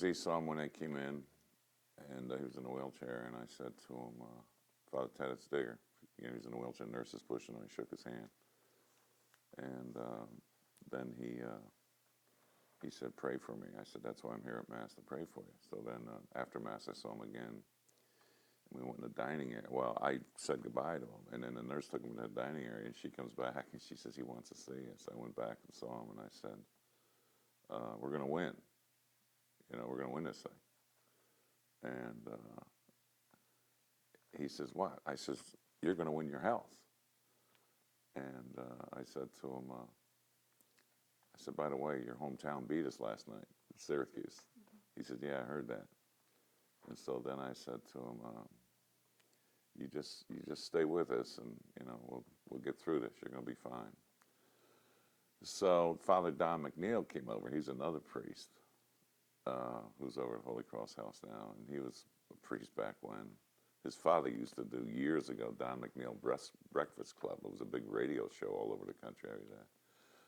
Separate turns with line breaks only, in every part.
He saw him when they came in, and he was in a wheelchair, and I said to him, Father Ted Hesburgh, he's in a wheelchair, nurse is pushing him, I shook his hand. And then he said, pray for me. I said, that's why I'm here at Mass, to pray for you. So then after Mass, I saw him again. We went in the dining area. Well, I said goodbye to him, and then the nurse took him to the dining area, and she comes back, and she says he wants to see us. I went back and saw him, and I said, we're going to win. We're going to win this thing. And he says, what? I says, you're going to win your health. And I said to him, I said, by the way, your hometown beat us last night, Syracuse. He said, yeah, I heard that. And so then I said to him, you just stay with us, and we'll get through this. You're going to be fine. So Father Don McNeil came over. He's another priest who's over at Holy Cross House now, and he was a priest back when. His father used to do years ago Don McNeil Breakfast Club. It was a big radio show all over the country every day.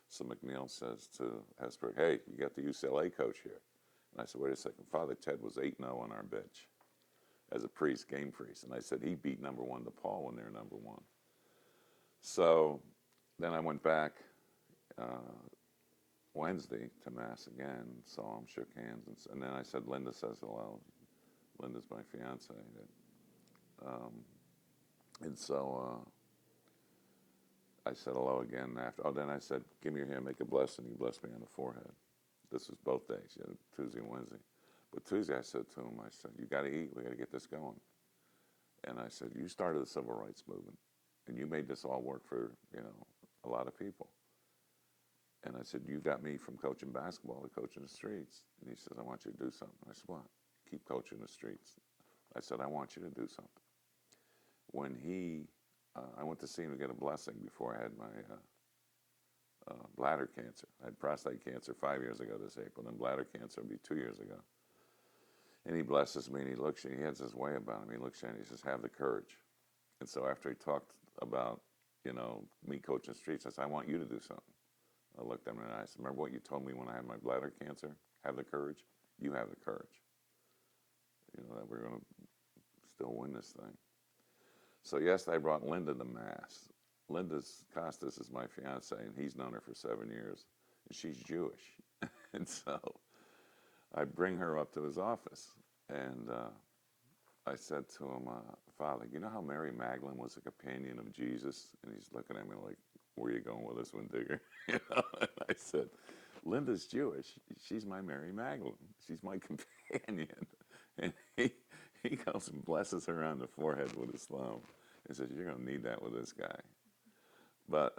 So McNeil says to Hesburgh, hey, you got the UCLA coach here. And I said, wait a second, Father Ted was 8-0 on our bench as a priest, game priest. And I said, he beat number 1 DePaul when they were number 1. So then I went back Wednesday to Mass again, saw him, shook hands, and then I said, Linda says hello. Linda's my fiance. And so I said hello again after. Oh, then I said, give me your hand, make a blessing. He blessed me on the forehead. This was both days, Tuesday and Wednesday. But Tuesday I said to him, I said, you got to eat. We got to get this going. And I said, you started the civil rights movement, and you made this all work for, a lot of people. And I said, you got me from coaching basketball to coaching the streets. And he says, I want you to do something. I said, what? Keep coaching the streets. I said, I want you to do something. When I went to see him to get a blessing before I had my bladder cancer. I had prostate cancer 5 years ago this April, then bladder cancer would be 2 years ago. And he blesses me, and he looks at me, he has this way about him. He looks at me, and he says, have the courage. And so after he talked about, me coaching the streets, I said, I want you to do something. I looked at him and I said, remember what you told me when I had my bladder cancer? Have the courage. You have the courage. That we're going to still win this thing. So yesterday I brought Linda to Mass. Linda's Costas is my fiance, and he's known her for 7 years, and she's Jewish. And so I bring her up to his office, and I said to him, Father, you know how Mary Magdalene was a companion of Jesus? And he's looking at me like, where are you going with this one, Digger? And I said, Linda's Jewish. She's my Mary Magdalene. She's my companion. And he goes and blesses her on the forehead with his thumb and says, you're going to need that with this guy. But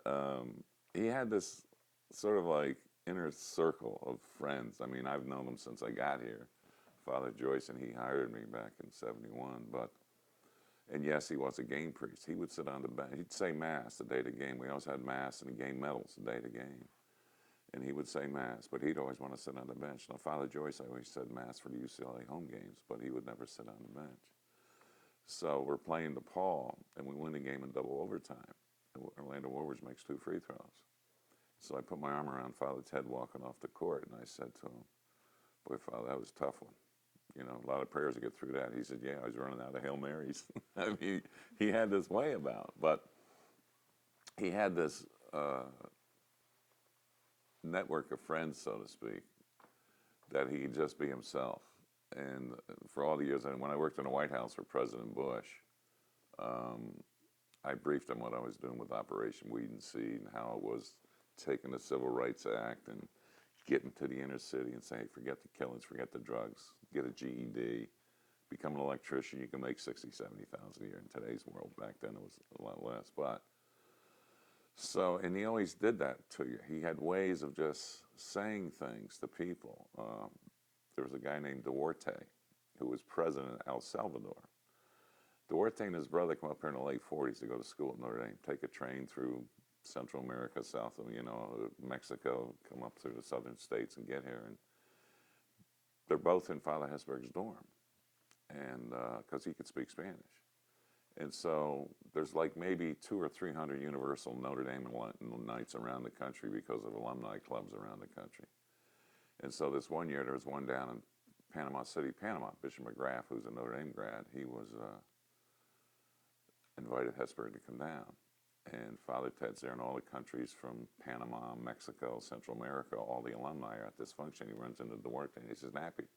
he had this sort of like inner circle of friends. I mean, I've known him since I got here. Father Joyce, and he hired me back in '71. And yes, he was a game priest. He would sit on the bench. He'd say Mass the day of the game. We always had Mass and game medals the day of the game. And he would say Mass, but he'd always want to sit on the bench. Now, Father Joyce always said Mass for the UCLA home games, but he would never sit on the bench. So we're playing DePaul, and we win the game in double overtime. And Orlando Warriors makes 2 free throws. So I put my arm around Father Ted walking off the court, and I said to him, boy, Father, that was a tough one. A lot of prayers to get through that. He said, yeah, I was running out of Hail Marys. I mean, he had this way about, but he had this network of friends, so to speak, that he could just be himself. And for all the years, and when I worked in the White House for President Bush, I briefed him what I was doing with Operation Weed and Seed and how it was taking the Civil Rights Act and getting to the inner city and saying, hey, forget the killings, forget the drugs, get a GED, become an electrician, you can make 60, 70,000 a year in today's world. Back then it was a lot less. But so, and he always did that to you. He had ways of just saying things to people. There was a guy named Duarte who was president of El Salvador. Duarte and his brother come up here in the late 40s to go to school at Notre Dame, take a train through Central America, south of, Mexico, come up through the southern states and get here. And they're both in Father Hesburgh's dorm, and because he could speak Spanish. And so there's like maybe 200 or 300 Universal Notre Dame nights around the country because of alumni clubs around the country. And so this one year, there was one down in Panama City, Panama. Bishop McGrath, who's a Notre Dame grad, he was invited Hesburgh to come down. And Father Ted's there in all the countries from Panama, Mexico, Central America, all the alumni are at this function. He runs into Duarte and he says, Nappy,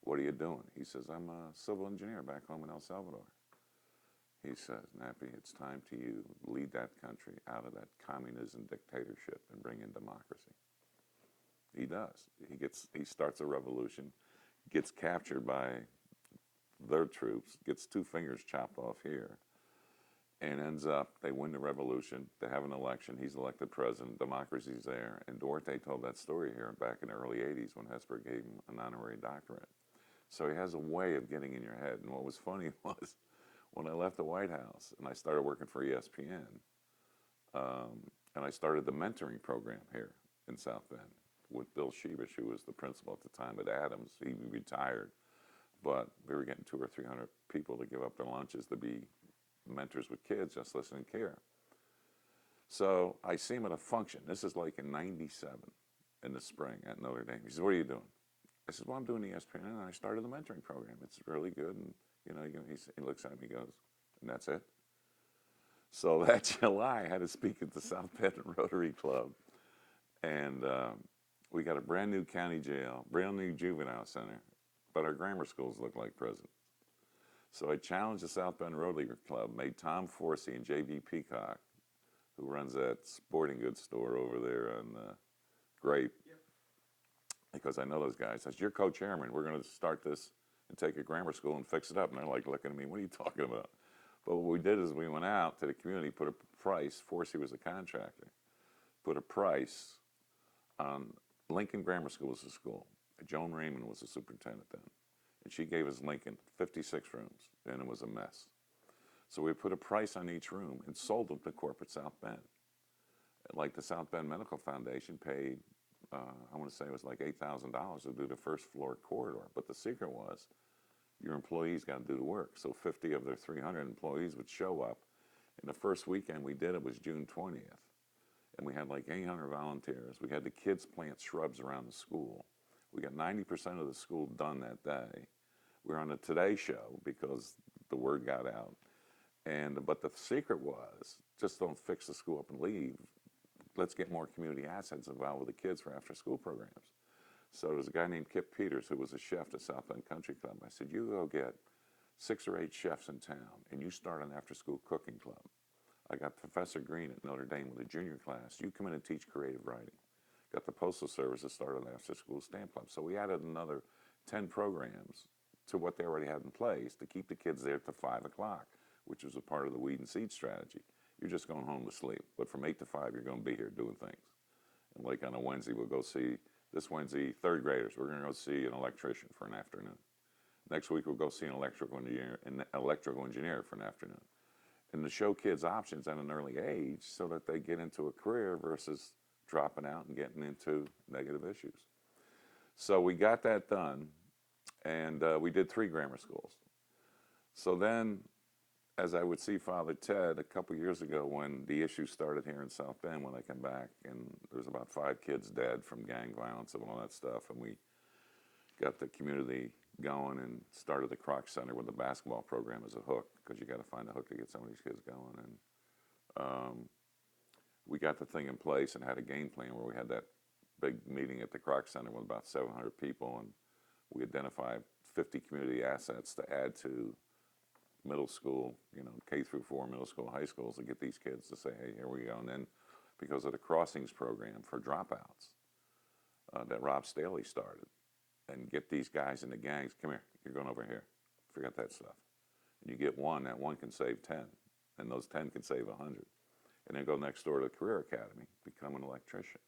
what are you doing? He says, I'm a civil engineer back home in El Salvador. He says, Nappy, it's time to you lead that country out of that communism dictatorship and bring in democracy. He does. He starts a revolution, gets captured by their troops, gets 2 fingers chopped off here, and ends up, they win the revolution, they have an election, he's elected president, democracy's there, and Duarte told that story here back in the early 80s when Hesburgh gave him an honorary doctorate. So he has a way of getting in your head, and what was funny was, when I left the White House and I started working for ESPN, and I started the mentoring program here in South Bend with Bill Sheebish, who was the principal at the time at Adams. He retired, but we were getting 200 or 300 people to give up their lunches to be mentors with kids, just listen and care. So I see him at a function. This is like in '97 in the spring at Notre Dame. He says, what are you doing? I said, well, I'm doing ESPN, and I started the mentoring program. It's really good. And, he looks at me, he goes, and that's it? So that July, I had to speak at the South Bend Rotary Club. And we got a brand new county jail, brand new juvenile center, but our grammar schools look like prisons. So I challenged the South Bend Rotary Club, made Tom Forsey and J.B. Peacock, who runs that sporting goods store over there on Grape, because I know those guys. I said, you're co-chairman. We're going to start this and take a grammar school and fix it up. And they're like looking at me, what are you talking about? But what we did is we went out to the community, put a price, Forsey was a contractor, put a price on Lincoln Grammar School was a school. Joan Raymond was the superintendent then. And she gave us Lincoln 56 rooms, and it was a mess. So we put a price on each room and sold them to corporate South Bend. Like the South Bend Medical Foundation paid, I want to say it was like $8,000 to do the first floor corridor. But the secret was your employees got to do the work. So 50 of their 300 employees would show up. And the first weekend we did it was June 20th. And we had like 800 volunteers. We had the kids plant shrubs around the school. We got 90% of the school done that day. We were on the Today Show because the word got out. But the secret was, just don't fix the school up and leave. Let's get more community assets involved with the kids for after-school programs. So there's a guy named Kip Peters who was a chef at South Bend Country Club. I said, you go get 6 or 8 chefs in town, and you start an after-school cooking club. I got Professor Green at Notre Dame with a junior class. You come in and teach creative writing. Got the Postal Service to start an after-school stamp club. So we added another 10 programs to what they already had in place to keep the kids there to 5 o'clock, which was a part of the weed and seed strategy. You're just going home to sleep. But from 8 to 5, you're going to be here doing things. And like on a Wednesday, we'll go see, this Wednesday, 3rd graders. We're going to go see an electrician for an afternoon. Next week, we'll go see an electrical engineer for an afternoon. And to show kids options at an early age so that they get into a career versus dropping out and getting into negative issues. So we got that done, and we did 3 grammar schools. So then, as I would see Father Ted a couple years ago when the issue started here in South Bend, when I came back, and there was about 5 kids dead from gang violence and all that stuff, and we got the community going and started the Croc Center with the basketball program as a hook, because you got to find a hook to get some of these kids going. And we got the thing in place and had a game plan where we had that big meeting at the Croc Center with about 700 people, and we identified 50 community assets to add to middle school, K through 4 middle school, high schools, to get these kids to say, hey, here we go. And then because of the Crossings program for dropouts that Rob Staley started, and get these guys in the gangs, come here, you're going over here, forget that stuff. And you get one, that one can save 10, and those 10 can save 100. And then go next door to the Career Academy, become an electrician,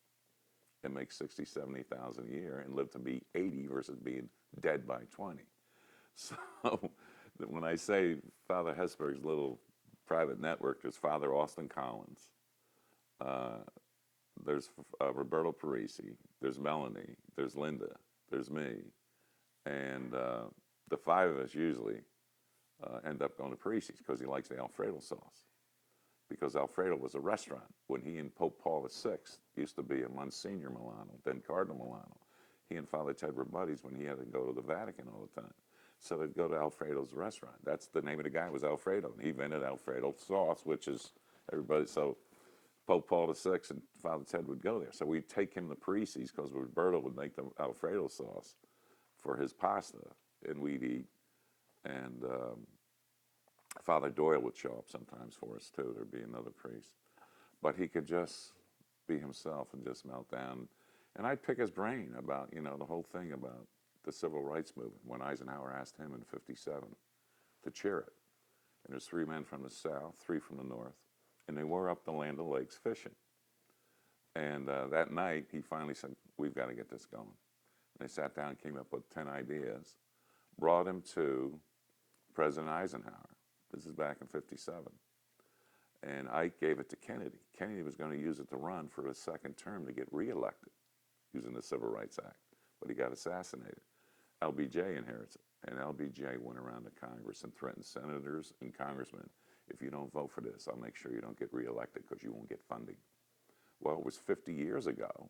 and make $60,000, $70,000 a year, and live to be 80 versus being dead by 20. So when I say Father Hesburgh's little private network, there's Father Austin Collins, there's Roberto Parisi, there's Melanie, there's Linda, there's me, and the 5 of us usually end up going to Parisi's because he likes the Alfredo sauce. Because Alfredo was a restaurant when he and Pope Paul VI used to be a Monsignor Milano, then Cardinal Milano. he and Father Ted were buddies when he had to go to the Vatican all the time. So they'd go to Alfredo's restaurant. That's the name of the guy, was Alfredo. And he invented Alfredo sauce, which is everybody. So Pope Paul VI and Father Ted would go there. So we'd take him to Parisi's because Roberto would make the Alfredo sauce for his pasta, and we'd eat. And Father Doyle would show up sometimes for us too. There'd be another priest. But he could just be himself and just melt down. And I'd pick his brain about, the whole thing about the civil rights movement when Eisenhower asked him in '57 to chair it. And there's 3 men from the South, 3 from the North, and they were up the Land O'Lakes fishing. And that night, he finally said, we've got to get this going. And they sat down and came up with 10 ideas, brought him to President Eisenhower. This is back in '57. And Ike gave it to Kennedy. Kennedy was going to use it to run for his second term to get reelected using the Civil Rights Act, but he got assassinated. LBJ inherits it, and LBJ went around to Congress and threatened senators and congressmen, if you don't vote for this, I'll make sure you don't get reelected because you won't get funding. Well, it was 50 years ago,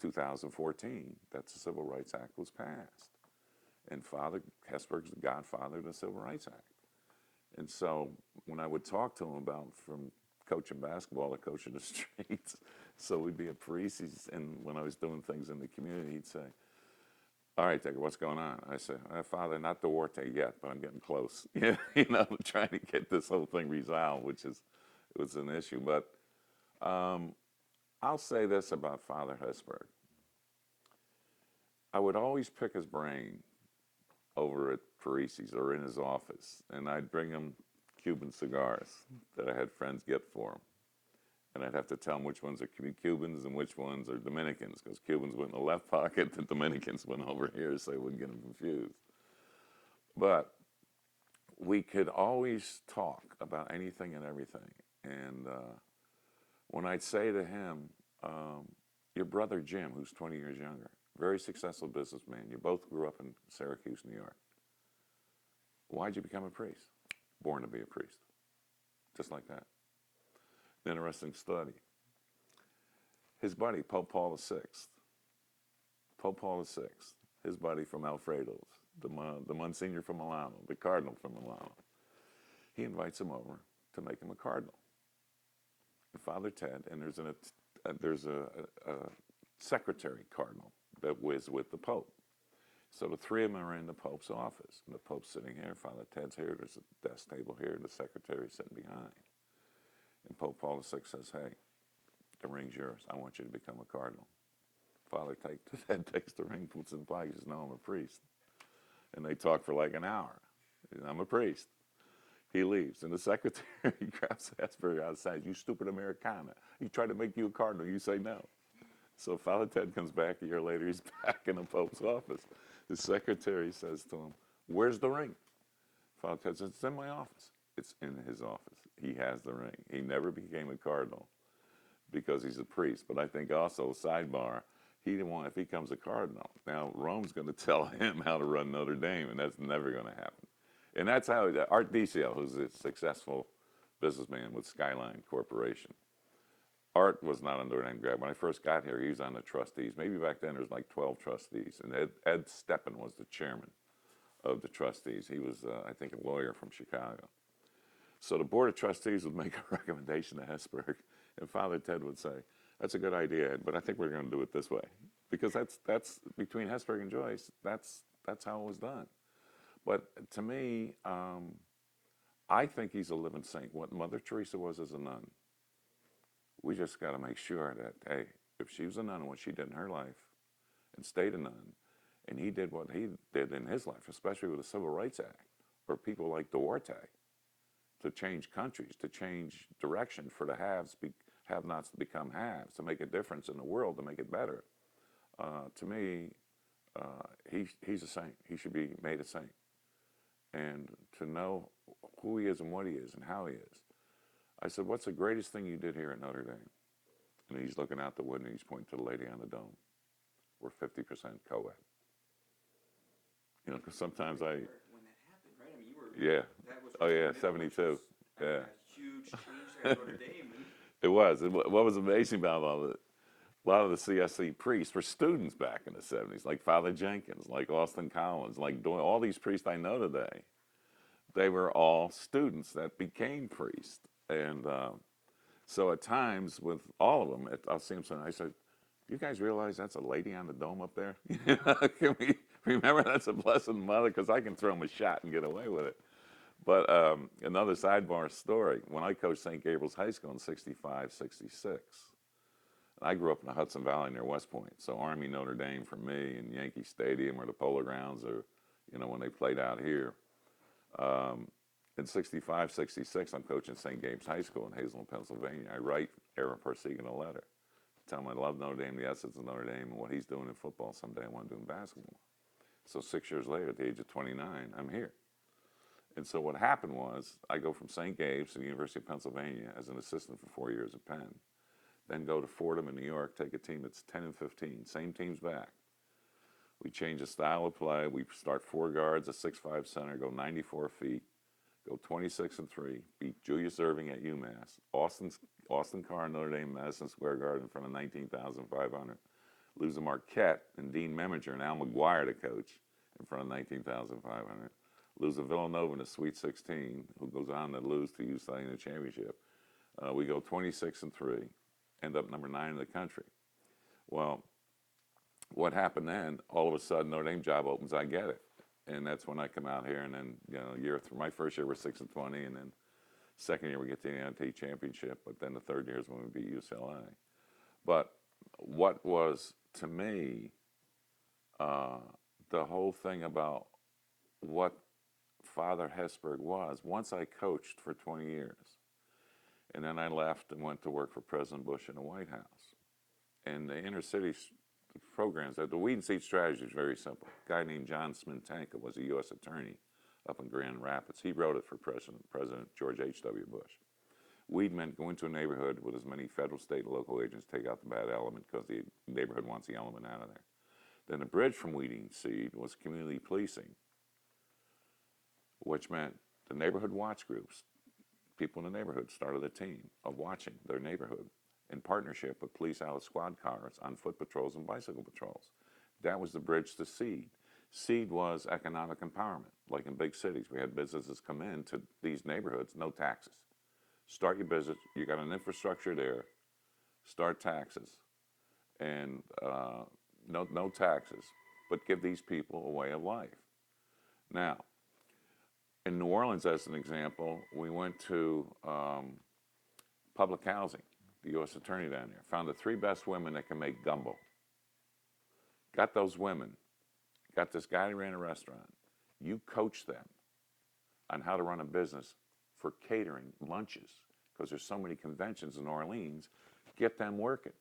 2014, that the Civil Rights Act was passed. And Father Hesburgh's the godfather of the Civil Rights Act. And so when I would talk to him about from coaching basketball to coaching the streets, so we'd be at Parisi's, and when I was doing things in the community, he'd say, all right, Digger, what's going on? I said, Father, not Duarte yet, but I'm getting close. Trying to get this whole thing resolved, which was an issue. But I'll say this about Father Hesburgh. I would always pick his brain over at Parisi's or in his office, and I'd bring him Cuban cigars that I had friends get for him. And I'd have to tell him which ones are Cubans and which ones are Dominicans, because Cubans went in the left pocket, the Dominicans went over here, so they wouldn't get them confused. But we could always talk about anything and everything. And when I'd say to him, your brother Jim, who's 20 years younger, very successful businessman, you both grew up in Syracuse, New York. Why'd you become a priest? Born to be a priest. Just like that. Interesting study. His buddy, Pope Paul VI. Pope Paul VI, his buddy from Alfredo's, the Monsignor from Milano, the Cardinal from Milano. He invites him over to make him a cardinal. And Father Ted, and there's a secretary cardinal that was with the Pope. So the 3 of them are in the Pope's office. And the Pope's sitting here, Father Ted's here, there's a desk table here, and the secretary's sitting behind. And Pope Paul VI says, hey, the ring's yours. I want you to become a cardinal. Father Ted takes the ring, puts it in the pocket, he says, no, I'm a priest. And they talk for like an hour. I'm a priest. He leaves, and the secretary grabs Hesburgh outside. You stupid Americana. He tried to make you a cardinal. You say no. So Father Ted comes back a year later. He's back in the Pope's office. The secretary says to him, where's the ring? Father Ted says, it's in my office. It's in his office. He has the ring. He never became a cardinal because he's a priest. But I think also, sidebar, he didn't want, if he becomes a cardinal, now Rome's going to tell him how to run Notre Dame, and that's never going to happen. And that's how Art Decio, who's a successful businessman with Skyline Corporation. Art was not under an grab. When I first got here, he was on the trustees. Maybe back then there was like 12 trustees, and Ed Steppen was the chairman of the trustees. He was, I think, a lawyer from Chicago. So the board of trustees would make a recommendation to Hesburgh, and Father Ted would say, that's a good idea, Ed, but I think we're going to do it this way. Because that's between Hesburgh and Joyce, that's how it was done. But to me, I think he's a living saint. What Mother Teresa was as a nun. We just got to make sure that, hey, if she was a nun, what she did in her life and stayed a nun, and he did what he did in his life, especially with the Civil Rights Act, or people like Duarte, to change countries, to change direction for the have-nots to become haves, to make a difference in the world, to make it better. To me, he's a saint. He should be made a saint. And to know who he is and what he is and how he is. I said, what's the greatest thing you did here at Notre Dame? And he's looking out the window and he's pointing to the lady on the dome. We're 50% co-ed. Because sometimes
when that happened, right? I mean, you were...
Yeah.
That was
Oh, yeah,
72.
72. Yeah.
A huge change there at Notre Dame.
It was. What was amazing about all of it, A lot of the CSC priests were students back in the 70s, like Father Jenkins, like Austin Collins, like doing all these priests I know today. They were all students that became priests. And so at times with all of them, I'll see them saying, I said, you guys realize that's a lady on the dome up there? Can we remember that's a Blessed Mother? Because I can throw them a shot and get away with it. But another sidebar story, when I coached St. Gabriel's High School in 65, 66, I grew up in the Hudson Valley near West Point. So Army Notre Dame for me and Yankee Stadium or the Polo Grounds or, when they played out here. In 65, 66, I'm coaching St. Gabe's High School in Hazelton, Pennsylvania. I write Aaron Parsegan a letter. Tell him I love Notre Dame, the essence of Notre Dame, and what he's doing in football. Someday I want to do in basketball. So 6 years later, at the age of 29, I'm here. And so what happened was I go from St. Gabe's to the University of Pennsylvania as an assistant for 4 years at Penn. Then go to Fordham in New York, take a team that's 10 and 15, same team's back. We change the style of play. We start 4 guards, a 6'5" center, go 94 feet, go 26 and 3, beat Julius Irving at UMass, Austin Carr, Notre Dame, Madison Square Garden in front of 19,500. Lose to Marquette and Dean Meminger and Al McGuire to coach in front of 19,500. Lose to Villanova in the Sweet 16, who goes on to lose to UCLA in the championship. We go 26 and 3, end up number 9 in the country. Well, what happened then? All of a sudden, Notre Dame job opens. I get it, and that's when I come out here. And then my first year we're 6 and 20, and then second year we get to the NIT championship. But then the third year is when we beat UCLA. But what was to me the whole thing about what Father Hesburgh was, once I coached for 20 years, and then I left and went to work for President Bush in the White House. And the inner city programs, the weed and seed strategy is very simple. A guy named John Smintanka was a U.S. attorney up in Grand Rapids. He wrote it for President George H.W. Bush. Weed meant go into a neighborhood with as many federal, state, and local agents, take out the bad element because the neighborhood wants the element out of there. Then the bridge from weeding seed was community policing, which meant the neighborhood watch groups. People in the neighborhood started a team of watching their neighborhood in partnership with police out of squad cars on foot patrols and bicycle patrols. That was the bridge to seed. Seed was economic empowerment. Like in big cities, we had businesses come into these neighborhoods, no taxes. Start your business, you got an infrastructure there, start taxes, and no taxes, but give these people a way of life. Now, in New Orleans, as an example, we went to public housing, the U.S. attorney down there, found the 3 best women that can make gumbo. Got those women, got this guy who ran a restaurant. You coach them on how to run a business for catering lunches, because there's so many conventions in New Orleans. Get them working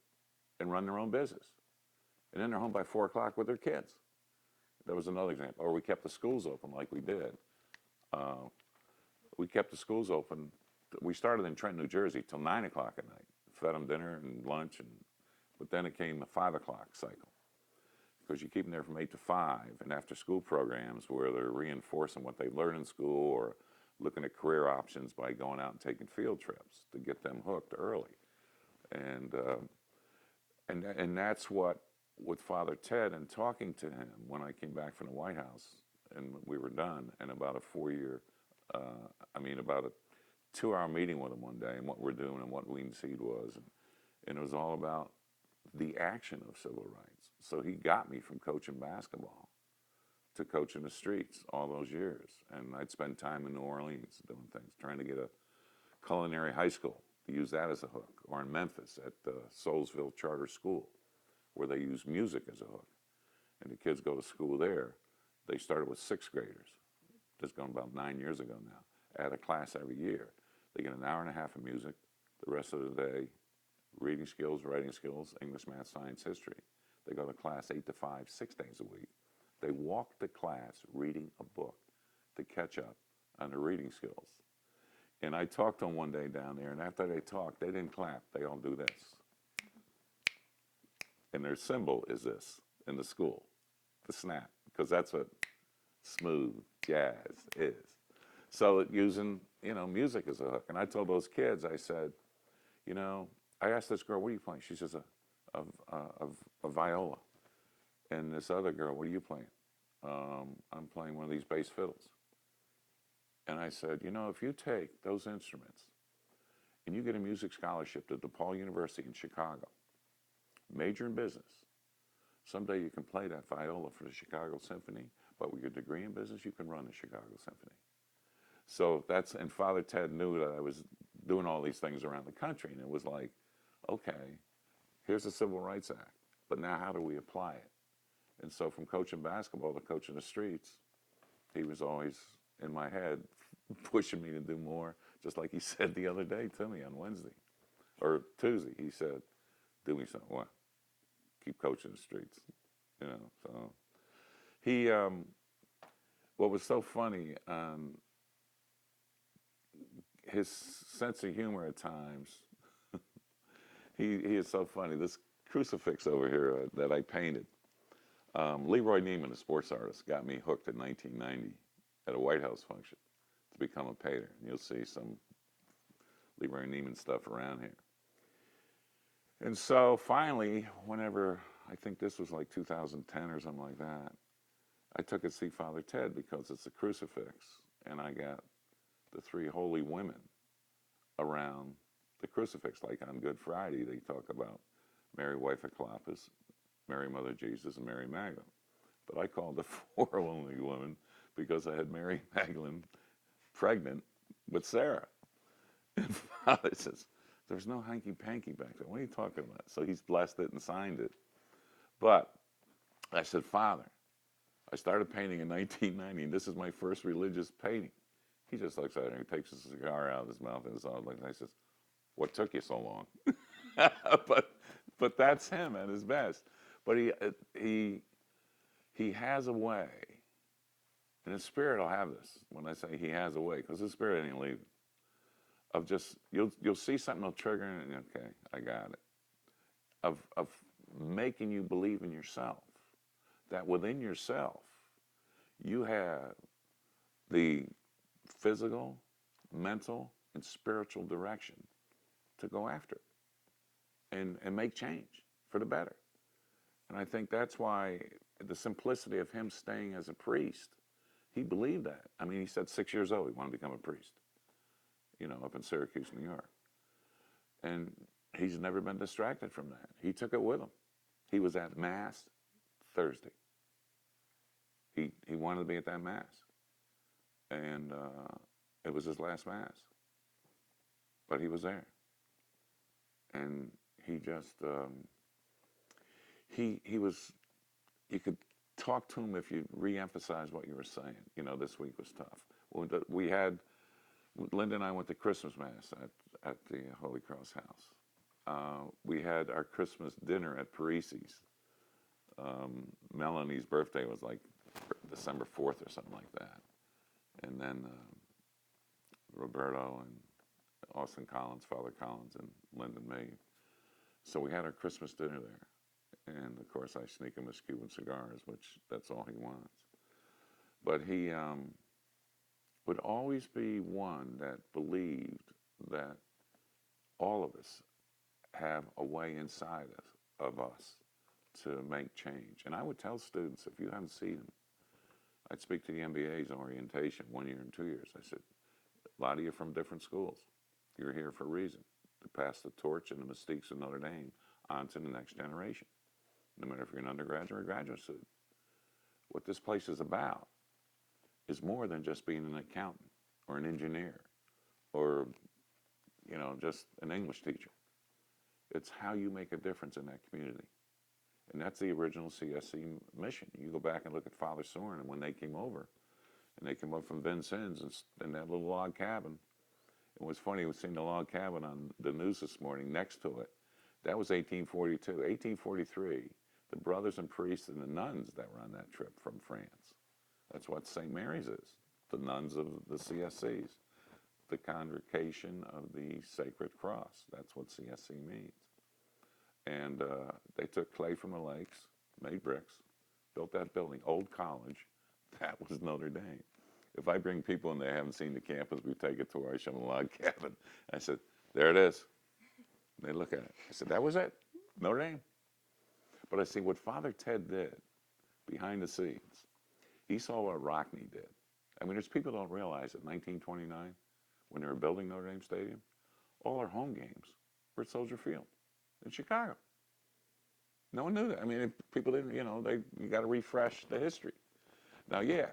and run their own business. And then they're home by 4 o'clock with their kids. That was another example. Or we kept the schools open like we did. We kept the schools open. We started in Trenton, New Jersey till 9 o'clock at night. Fed them dinner and lunch, but then it came a 5 o'clock cycle, because you keep them there from 8 to 5, and after school programs where they're reinforcing what they learned in school or looking at career options by going out and taking field trips to get them hooked early. And that's what, with Father Ted and talking to him when I came back from the White House and we were done, and about a 4-year, about a 2-hour meeting with him one day and what we're doing and what Weed and Seed was. And it was all about the action of civil rights. So he got me from coaching basketball to coaching the streets all those years. And I'd spend time in New Orleans doing things, trying to get a culinary high school to use that as a hook, or in Memphis at the Soulsville Charter School, where they use music as a hook. And the kids go to school there. They started with 6th graders. That's gone about 9 years ago now. Add a class every year. They get an hour and a half of music. The rest of the day, reading skills, writing skills, English, math, science, history. They go to class 8 to 5, 6 days a week. They walk to class reading a book to catch up on their reading skills. And I talked to them one day down there, and after they talked, they didn't clap. They all do this. And their symbol is this in the school, the snap, because that's what smooth jazz is. So using, music as a hook. And I told those kids, I said, I asked this girl, what are you playing? She says, of viola. And this other girl, what are you playing? I'm playing one of these bass fiddles. And I said, you know, if you take those instruments and you get a music scholarship to DePaul University in Chicago, major in business, someday you can play that viola for the Chicago Symphony, but with your degree in business, you can run the Chicago Symphony. So that's, and Father Ted knew that I was doing all these things around the country, and it was like, okay, here's the Civil Rights Act, but now how do we apply it? And so from coaching basketball to coaching the streets, he was always in my head pushing me to do more, just like he said the other day to me on Wednesday, or Tuesday. He said, do me something. What? Keep coaching the streets, you know. So he, what was so funny, his sense of humor at times, he is so funny. This crucifix over here that I painted, Leroy Neiman, a sports artist, got me hooked in 1990 at a White House function to become a painter. You'll see some Leroy Neiman stuff around here. And so finally, whenever, I think this was like 2010 or something like that, I took it to see Father Ted because it's a crucifix, and I got the three holy women around the crucifix. Like on Good Friday, they talk about Mary, wife of Clopas, Mary, mother of Jesus, and Mary Magdalene. But I called the four holy women because I had Mary Magdalene pregnant with Sarah. And Father says, there's no hanky-panky back there. What are you talking about? So he's blessed it and signed it. But I said, Father, I started painting in 1990, and this is my first religious painting. He just looks at it and he takes a cigar out of his mouth and it's all like, I says, what took you so long? but that's him at his best. But he has a way, and his spirit will have this when I say he has a way, because his spirit ain't leaving. Of just you'll see something will trigger and okay, I got it. Of making you believe in yourself, that within yourself you have the physical, mental, and spiritual direction to go after it and make change for the better. And I think that's why the simplicity of him staying as a priest, he believed that. I mean, he said 6 years old he wanted to become a priest, you know, up in Syracuse, New York. And he's never been distracted from that. He took it with him. He was at Mass Thursday. He wanted to be at that Mass. And it was his last Mass. But he was there. And he just, he was, you could talk to him if you re-emphasize what you were saying. You know, this week was tough. We had, Linda and I went to Christmas Mass at the Holy Cross House. We had our Christmas dinner at Parisi's. Melanie's birthday was like December 4th or something like that. And then Roberto and Austin Collins, Father Collins, and Linda May. So we had our Christmas dinner there. And of course I sneak him his Cuban cigars, which that's all he wants. But he would always be one that believed that all of us have a way inside of us to make change. And I would tell students, if you haven't seen him, I'd speak to the MBA's orientation 1 year and 2 years. I said, a lot of you from different schools. You're here for a reason, to pass the torch and the mistakes of Notre Dame on to the next generation, no matter if you're an undergraduate or a graduate student. What this place is about is more than just being an accountant or an engineer or, you know, just an English teacher. It's how you make a difference in that community. And that's the original CSC mission. You go back and look at Father Soren and when they came over, and they came up from Vincennes in that little log cabin. It was funny, we seen the log cabin on the news this morning next to it. That was 1842. 1843, the brothers and priests and the nuns that were on that trip from France. That's what St. Mary's is, the nuns of the CSCs, the Congregation of the Sacred Cross. That's what CSC means. And they took clay from the lakes, made bricks, built that building, old college. That was Notre Dame. If I bring people and they haven't seen the campus, we take a tour, I show them a log cabin. I said, there it is. And they look at it. I said, that was it? Notre Dame? But I see what Father Ted did behind the scenes. He saw what Rockne did. I mean, there's people don't realize that 1929, when they were building Notre Dame Stadium, all our home games were at Soldier Field in Chicago. No one knew that. I mean, people didn't, you got to refresh the history. Now, yeah,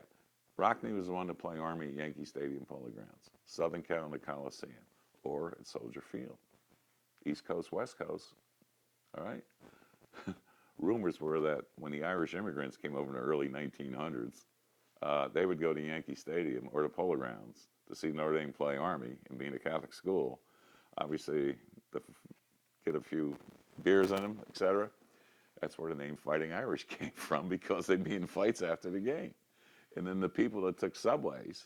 Rockne was the one to play Army at Yankee Stadium Polo Grounds, Southern Cal in the Coliseum, or at Soldier Field. East Coast, West Coast, all right? Rumors were that when the Irish immigrants came over in the early 1900s, they would go to Yankee Stadium or the Polo Grounds to see Notre Dame play Army, and being a Catholic school, obviously, get a few beers in them, etc. That's where the name Fighting Irish came from, because they'd be in fights after the game. And then the people that took subways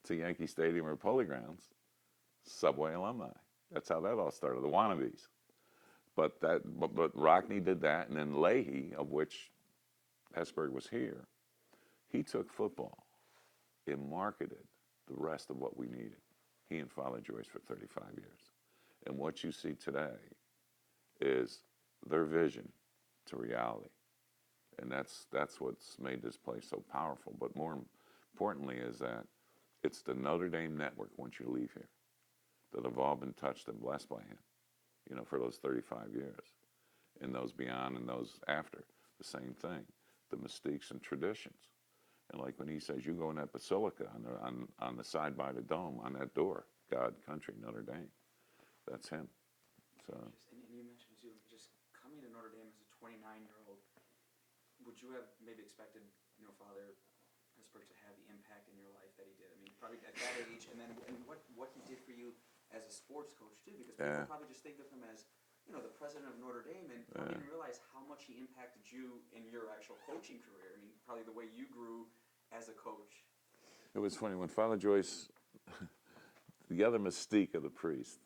to Yankee Stadium or Polo Grounds, subway alumni. That's how that all started, the wannabes. But Rockne did that, and then Leahy, of which Hesburgh was here, he took football and marketed the rest of what we needed. He and Father Joyce for 35 years. And what you see today is their vision to reality. And that's what's made this place so powerful. But more importantly is that it's the Notre Dame network, once you leave here, that have all been touched and blessed by him, for those 35 years. And those beyond and those after, the same thing. The mystiques and traditions. And like when he says, you go in that basilica on the side by the dome, on that door, God, country, Notre Dame. That's him. So.
And you mentioned too, just coming to Notre Dame as a 29-year-old, would you have maybe expected, Father Hesburgh to have the impact in your life that he did? I mean, probably at that age, and then what he did for you as a sports coach too, because people probably just think of him as, the president of Notre Dame, and probably didn't realize how much he impacted you in your actual coaching career. I mean, probably the way you grew as a coach.
It was funny when Father Joyce, the other mystique of the priest,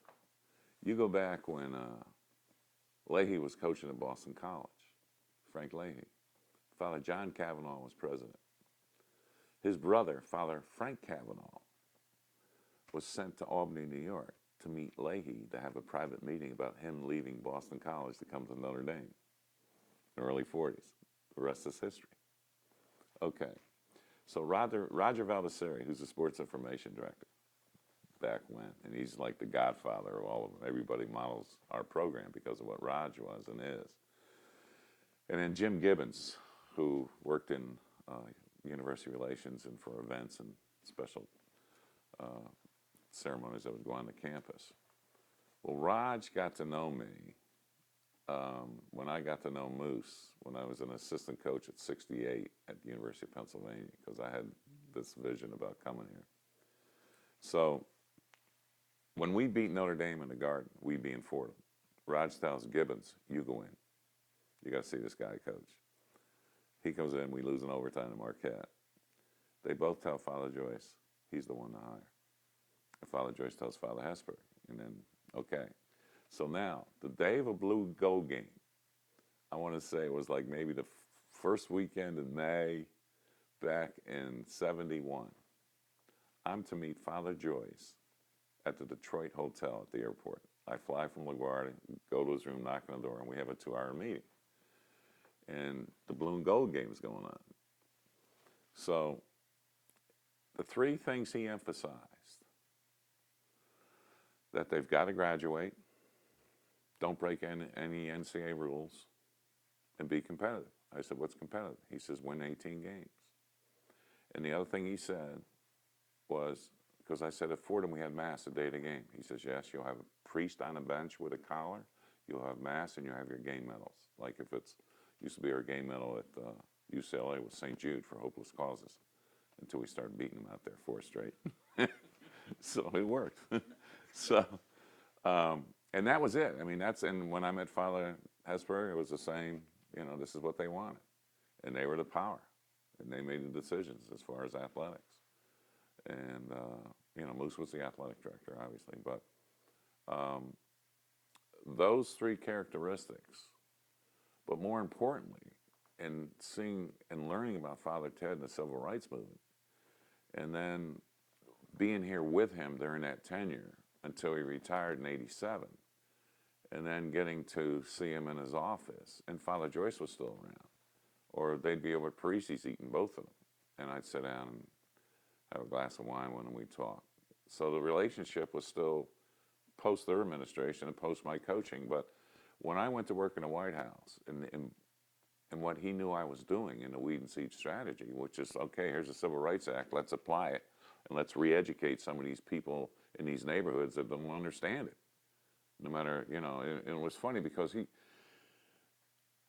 you go back when Leahy was coaching at Boston College, Frank Leahy. Father John Kavanaugh was president. His brother, Father Frank Kavanaugh, was sent to Albany, New York to meet Leahy to have a private meeting about him leaving Boston College to come to Notre Dame in the early 40s. The rest is history. Okay. So Roger Valdesari, who's the sports information director back when, and he's like the godfather of all of them. Everybody models our program because of what Raj was and is. And then Jim Gibbons, who worked in university relations and for events and special ceremonies that would go on the campus. Well, Raj got to know me when I got to know Moose, when I was an assistant coach at 68 at the University of Pennsylvania, because I had this vision about coming here. So when we beat Notre Dame in the Garden, we being Fordham, Raj tells Gibbons, you go in. You got to see this guy coach. He comes in, we lose in overtime to Marquette. They both tell Father Joyce he's the one to hire. And Father Joyce tells Father Hesburgh. And then, okay. So now, the day of a blue gold game, I want to say it was like maybe the first weekend in May back in 71. I'm to meet Father Joyce at the Detroit Hotel at the airport. I fly from LaGuardia, go to his room, knock on the door, and we have a 2-hour meeting. And the blue and gold game is going on. So the three things he emphasized: that they've got to graduate, don't break any NCAA rules, and be competitive. I said, what's competitive? He says, win 18 games. And the other thing he said was, because I said at Fordham we had Mass the day of the game. He says, yes, you'll have a priest on a bench with a collar, you'll have Mass, and you'll have your game medals. Like if it's, used to be our game medal at UCLA was St. Jude for hopeless causes, until we started beating them out there 4 straight. So it worked. So, and that was it. I mean, and when I met Father Hesburgh, it was the same, this is what they wanted. And they were the power. And they made the decisions as far as athletics. And, Moose was the athletic director, obviously. But those 3 characteristics, but more importantly, in seeing and learning about Father Ted and the Civil Rights Movement, and then being here with him during that tenure until he retired in '87, and then getting to see him in his office, and Father Joyce was still around. Or they'd be over at Parisi's eating both of them. And I'd sit down and have a glass of wine when we talk. So the relationship was still post their administration and post my coaching. But when I went to work in the White House, and what he knew I was doing in the weed and seed strategy, which is, okay, here's the Civil Rights Act, let's apply it, and let's re-educate some of these people in these neighborhoods that don't understand it. No matter, you know, and it was funny because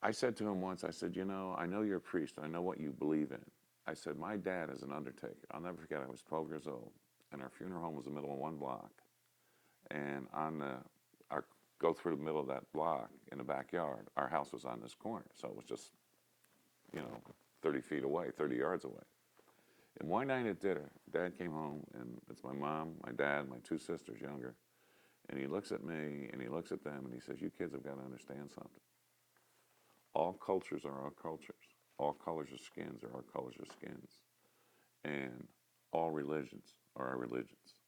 I said to him once, I said, you know, I know you're a priest, I know what you believe in. I said, my dad is an undertaker. I'll never forget, I was 12 years old, and our funeral home was in the middle of one block. And go through the middle of that block in the backyard, our house was on this corner. So it was just, you know, 30 feet away, 30 yards away. And one night at dinner, Dad came home, and it's my mom, my dad, my two sisters younger. And he looks at me, and he looks at them, and he says, you kids have got to understand something. All cultures are our cultures. All colors of skins are our colors of skins. And all religions are our religions.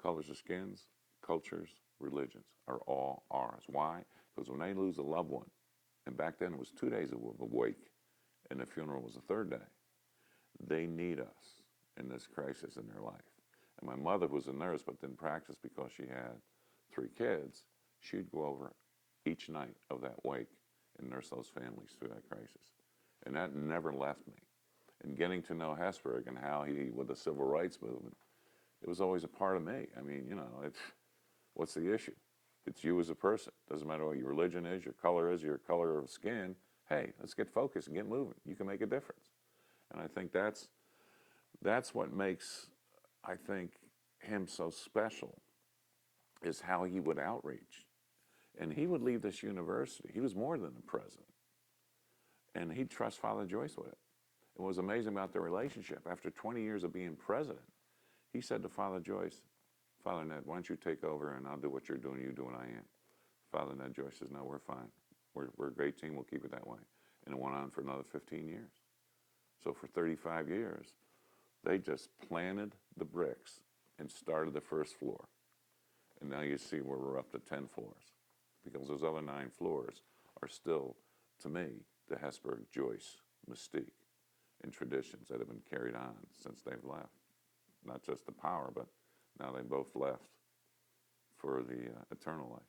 Colors of skins, cultures, religions are all ours. Why? Because when they lose a loved one, and back then it was 2 days of a wake, and the funeral was the third day, they need us in this crisis in their life. And my mother was a nurse but didn't practice because she had 3 kids. She'd go over each night of that wake and nurse those families through that crisis. And that never left me. And getting to know Hesburgh and how he, with the civil rights movement, it was always a part of me. I mean, you know, what's the issue? It's you as a person. Doesn't matter what your religion is, your color of skin. Hey, let's get focused and get moving. You can make a difference. And I think that's what makes, I think, him so special, is how he would outreach. And he would leave this university. He was more than a president. And he'd trust Father Joyce with it. And what was amazing about their relationship, after 20 years of being president, he said to Father Joyce, Father Ned, why don't you take over and I'll do what you're doing, you do what I am. Father Ned Joyce says, no, we're fine. We're a great team, we'll keep it that way. And it went on for another 15 years. So for 35 years, they just planted the bricks and started the first floor. And now you see where we're up to 10 floors. Because those other 9 floors are still, to me, the Hesburgh-Joyce mystique and traditions that have been carried on since they've left. Not just the power, but now they both left for the eternal life.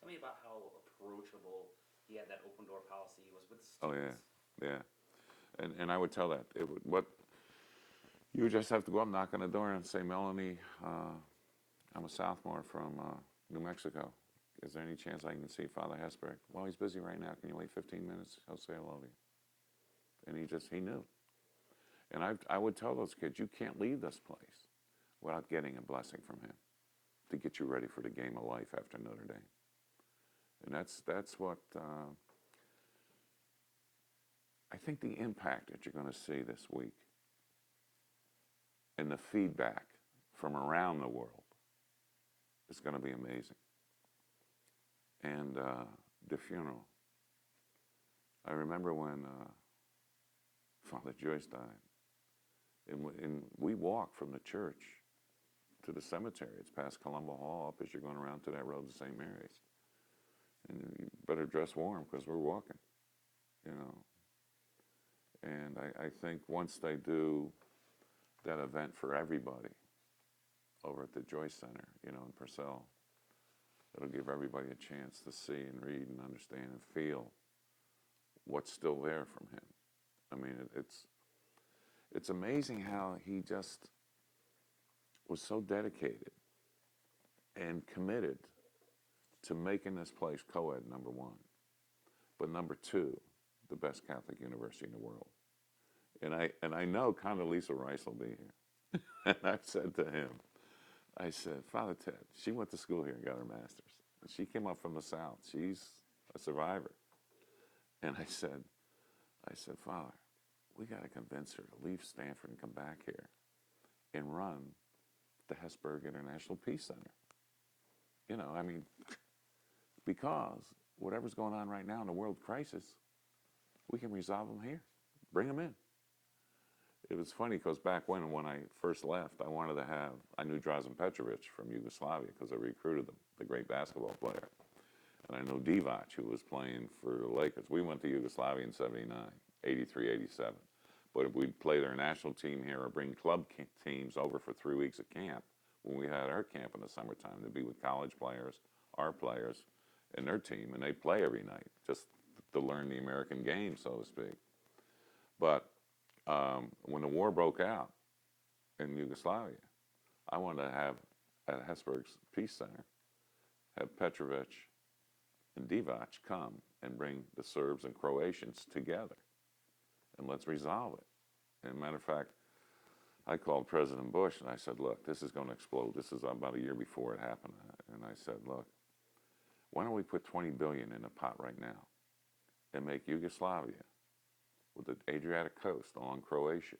Tell me about how approachable he had. That open door policy was with students.
Oh yeah, yeah. And I would tell that you would just have to go up, knock on the door, and say, Melanie, I'm a sophomore from New Mexico. Is there any chance I can see Father Hesburgh? Well, he's busy right now. Can you wait 15 minutes? He'll say hello to you. And he knew. And I would tell those kids, you can't leave this place without getting a blessing from him to get you ready for the game of life after Notre Dame. And that's what I think the impact that you're going to see this week and the feedback from around the world is going to be amazing. And the funeral. I remember when Father Joyce died. And we walked from the church to the cemetery. It's past Columba Hall, up as you're going around to that road to St. Mary's. And you better dress warm because we're walking, you know. And I think once they do that event for everybody over at the Joyce Center, you know, in Purcell, it'll give everybody a chance to see and read and understand and feel what's still there from him. I mean, it's amazing how he just was so dedicated and committed to making this place co-ed, number 1. But number 2, the best Catholic university in the world. And I know Condoleezza Rice will be here. And I said to him, I said, Father Ted, she went to school here and got her master's. She came up from the South. She's a survivor. And I said, Father, we got to convince her to leave Stanford and come back here and run the Hesburgh International Peace Center. You know, I mean, because whatever's going on right now in the world crisis, we can resolve them here. Bring them in. it was funny because back when I first left, I knew Drazen Petrovic from Yugoslavia because I recruited the great basketball player. And I know Divac, who was playing for the Lakers. We went to Yugoslavia in 79, 83, 87. But we'd play their national team here or bring club teams over for 3 weeks of camp when we had our camp in the summertime to be with college players, our players, and their team. And they'd play every night just to learn the American game, so to speak. But when the war broke out in Yugoslavia, I wanted to have, at Hesburgh's Peace Center, have Petrovic and Divac come and bring the Serbs and Croatians together. And let's resolve it. And matter of fact, I called President Bush and I said, look, this is going to explode. This is about a year before it happened. And I said, look, why don't we put $20 billion in the pot right now and make Yugoslavia with the Adriatic coast along Croatia,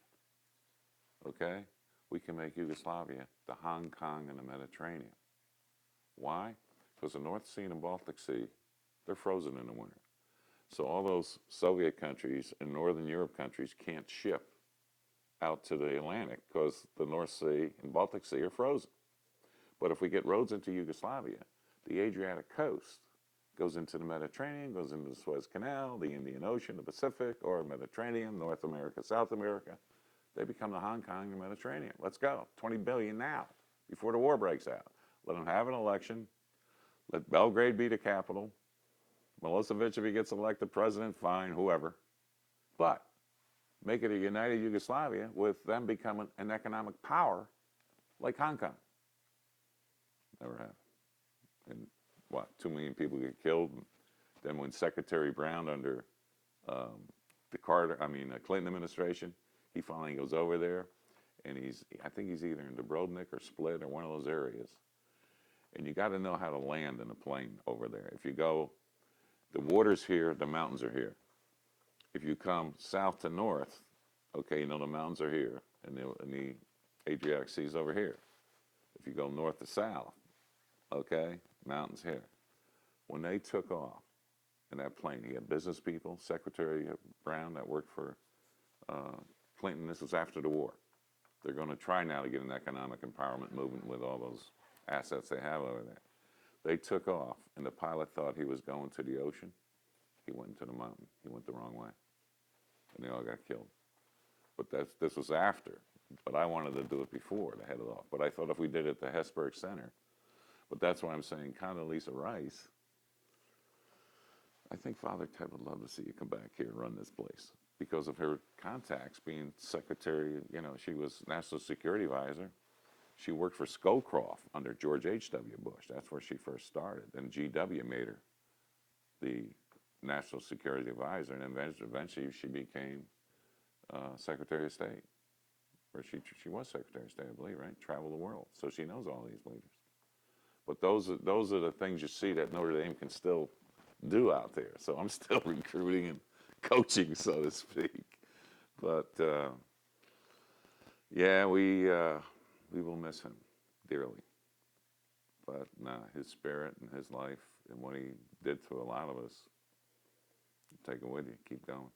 okay? We can make Yugoslavia the Hong Kong and the Mediterranean. Why? Because the North Sea and the Baltic Sea, they're frozen in the winter. So all those Soviet countries and Northern Europe countries can't ship out to the Atlantic because the North Sea and Baltic Sea are frozen. But if we get roads into Yugoslavia, the Adriatic coast goes into the Mediterranean, goes into the Suez Canal, the Indian Ocean, the Pacific, or Mediterranean, North America, South America. They become the Hong Kong and the Mediterranean. Let's go. 20 billion now, before the war breaks out. Let them have an election. Let Belgrade be the capital. Milosevic, if he gets elected president, fine, whoever. But make it a united Yugoslavia with them becoming an economic power like Hong Kong. Never happened. And what, 2 million people get killed? Then when Secretary Brown under the Clinton administration, he finally goes over there, and I think he's either in Dubrovnik or Split or one of those areas. And you got to know how to land in a plane over there. If you go, the water's here, the mountains are here. If you come south to north, okay, you know the mountains are here, and the Adriatic Sea's over here. If you go north to south, okay, mountains here. When they took off in that plane, he had business people, Secretary Brown that worked for Clinton. This was after the war. They're going to try now to get an economic empowerment movement with all those assets they have over there. They took off, and the pilot thought he was going to the ocean. He went into the mountain. He went the wrong way, and they all got killed. But this was after. But I wanted to do it before to head it off. But I thought if we did it at the Hesburgh Center, but that's why I'm saying Condoleezza Rice, I think Father Ted would love to see you come back here and run this place because of her contacts being secretary. You know, she was National Security Advisor. She worked for Scowcroft under George H.W. Bush. That's where she first started. And G.W. made her the National Security Advisor, and eventually she became Secretary of State. Or she was Secretary of State, I believe, right? Traveled the world. So she knows all these leaders. But those are the things you see that Notre Dame can still do out there. So I'm still recruiting and coaching, so to speak. But yeah, we will miss him dearly. But nah, his spirit and his life and what he did to a lot of us, take it with you. Keep going.